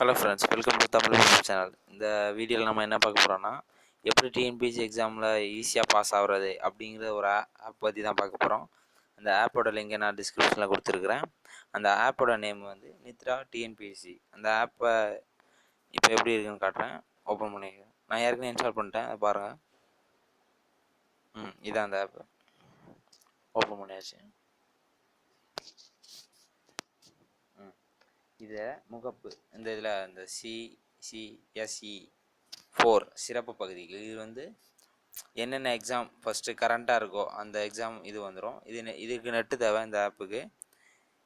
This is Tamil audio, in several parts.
Hello friends, welcome to Tamil YouTube channel. இந்த வீடியோவில் நம்ம என்ன பார்க்க போகிறோம்னா, எப்படி டிஎன்பிஎஸ்சி எக்ஸாமில் ஈஸியாக பாஸ் ஆகுறது அப்படிங்கிற ஒரு ஆப் பற்றி தான் பார்க்க போகிறோம். அந்த ஆப்போட லிங்கை நான் டிஸ்கிரிப்ஷனில் கொடுத்துருக்குறேன். அந்த ஆப்போட நேம் வந்து நித்ரா டிஎன்பிஎஸ்சி. அந்த ஆப்பை இப்போ எப்படி இருக்குன்னு காட்டுறேன். ஓப்பன் பண்ணிக்கிறேன். நான் ஏற்கனவே இன்ஸ்டால் பண்ணிட்டேன், அதை பாருங்கள். இதான் அந்த ஆப்பு. ஓப்பன் பண்ணியாச்சு. இதை முகப்பு இந்த இதில் இந்த சிசிஎஸ்இ 4 சிறப்பு பகுதிகள் இது வந்து என்னென்ன எக்ஸாம் ஃபஸ்ட்டு கரண்ட்டாக இருக்கோ அந்த எக்ஸாம் இது வந்துடும். இதுக்கு நெட்டு தேவை. இந்த ஆப்புக்கு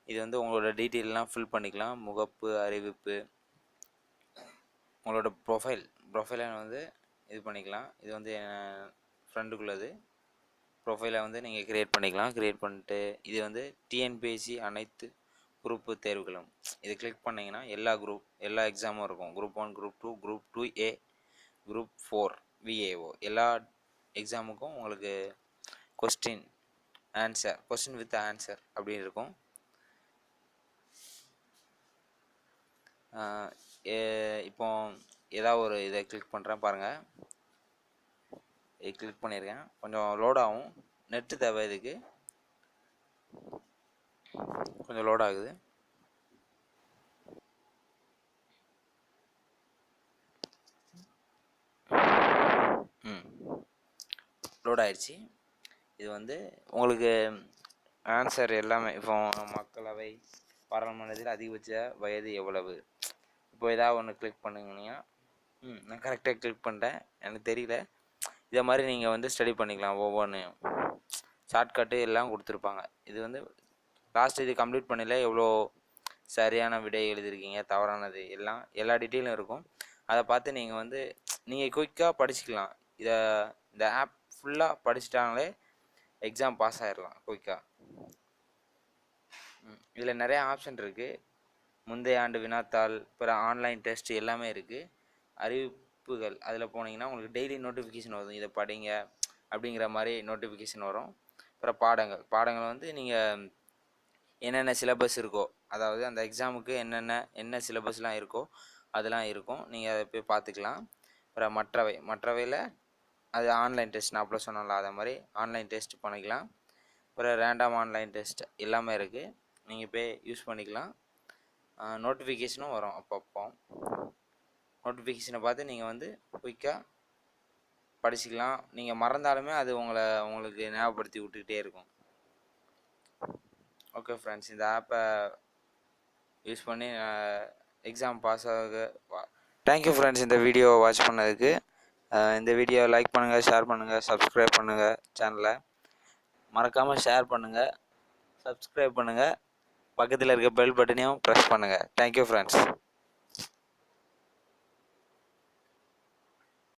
இது வந்து உங்களோட டீட்டெயிலெலாம் ஃபில் பண்ணிக்கலாம். முகப்பு, அறிவிப்பு, உங்களோட ப்ரொஃபைலை வந்து இது பண்ணிக்கலாம். இது வந்து ஃப்ரெண்டுக்குள்ளது ப்ரொஃபைலை வந்து நீங்கள் க்ரியேட் பண்ணிக்கலாம். க்ரியேட் பண்ணிட்டு இது வந்து டிஎன்பிஎஸ்சி அனைத்து குரூப்பு தேர்வுகளும் இதை கிளிக் பண்ணிங்கன்னா எல்லா எக்ஸாமும் இருக்கும். Group 1, group 2, group 2A, group 4 VAO எல்லா எக்ஸாமுக்கும் உங்களுக்கு கொஸ்டின் வித் ஆன்சர் அப்படின்னு இருக்கும். இப்போ ஏதாவது ஒரு இதை கிளிக் பண்ணுறேன் பாருங்கள். இதை கிளிக் பண்ணியிருக்கேன். கொஞ்சம் லோட் ஆகும். நெட்டு தேவை. இதுக்கு கொஞ்சம் லோட் ஆகுது. லோட் ஆயிடுச்சு. இது வந்து உங்களுக்கு ஆன்சர் எல்லாமே இப்போ மக்களவை பாராளுமன்றத்தில் அதிகபட்ச வயது எவ்வளவு, இப்போ ஏதாவது ஒன்று கிளிக் பண்ணுங்கன்னா நான் கரெக்டாக கிளிக் பண்ணிட்டேன். எனக்கு தெரியல. இதை மாதிரி நீங்கள் வந்து ஸ்டடி பண்ணிக்கலாம். ஒவ்வொன்றையும் ஷார்ட்கட்டு எல்லாம் கொடுத்துருப்பாங்க. இது வந்து லாஸ்ட் இது கம்ப்ளீட் பண்ணல எவ்வளோ சரியான விடை எழுதியிருக்கீங்க, தவறானது எல்லா டீட்டெயிலும் இருக்கும். அதை பார்த்து நீங்கள் வந்து நீங்கள் குயிக்காக படிச்சுக்கலாம். இந்த ஆப் ஃபுல்லாக படிச்சிட்டாங்களே எக்ஸாம் பாஸ் ஆகிடலாம் குயிக்காக. இதில் நிறையா ஆப்ஷன் இருக்குது. முந்தைய ஆண்டு வினாத்தாள், அப்புறம் ஆன்லைன் டெஸ்ட் எல்லாமே இருக்குது. அறிவிப்புகள் அதில் போனீங்கன்னா உங்களுக்கு டெய்லி நோட்டிஃபிகேஷன் வரும். இதை படிங்க அப்படிங்கிற மாதிரி நோட்டிஃபிகேஷன் வரும். அப்புறம் பாடங்கள் வந்து நீங்கள் என்னென்ன சிலபஸ் இருக்கோ, அதாவது அந்த எக்ஸாமுக்கு என்ன சிலபஸ்லாம் இருக்கோ அதெல்லாம் இருக்கும். நீங்கள் அதை போய் பார்த்துக்கலாம். அப்புறம் மற்றவையில் அது ஆன்லைன் டெஸ்ட் நான் அப்போ சொன்னல அதை மாதிரி ஆன்லைன் டெஸ்ட் பண்ணிக்கலாம். அப்புறம் ரேண்டம் ஆன்லைன் டெஸ்ட் எல்லாமே இருக்குது. நீங்கள் போய் யூஸ் பண்ணிக்கலாம். நோட்டிஃபிகேஷனும் வரும். அப்பப்போ நோட்டிஃபிகேஷனை பார்த்து நீங்கள் வந்து குயிக்காக படிச்சுக்கலாம். நீங்கள் மறந்தாலுமே அது உங்களுக்கு ஞாபகப்படுத்தி விட்டுக்கிட்டே இருக்கும். ஓகே ஃப்ரெண்ட்ஸ், இந்த ஆப்பை யூஸ் பண்ணி எக்ஸாம் பாஸ் ஆக தேங்க்யூ ஃப்ரெண்ட்ஸ். இந்த வீடியோ வாட்ச் பண்ணதுக்கு. இந்த வீடியோ லைக் பண்ணுங்கள், ஷேர் பண்ணுங்கள், சப்ஸ்கிரைப் பண்ணுங்கள். சேனலை மறக்காமல் ஷேர் பண்ணுங்கள், சப்ஸ்கிரைப் பண்ணுங்கள். பக்கத்தில் இருக்க பெல் பட்டனையும் ப்ரெஸ் பண்ணுங்கள். Thank you friends.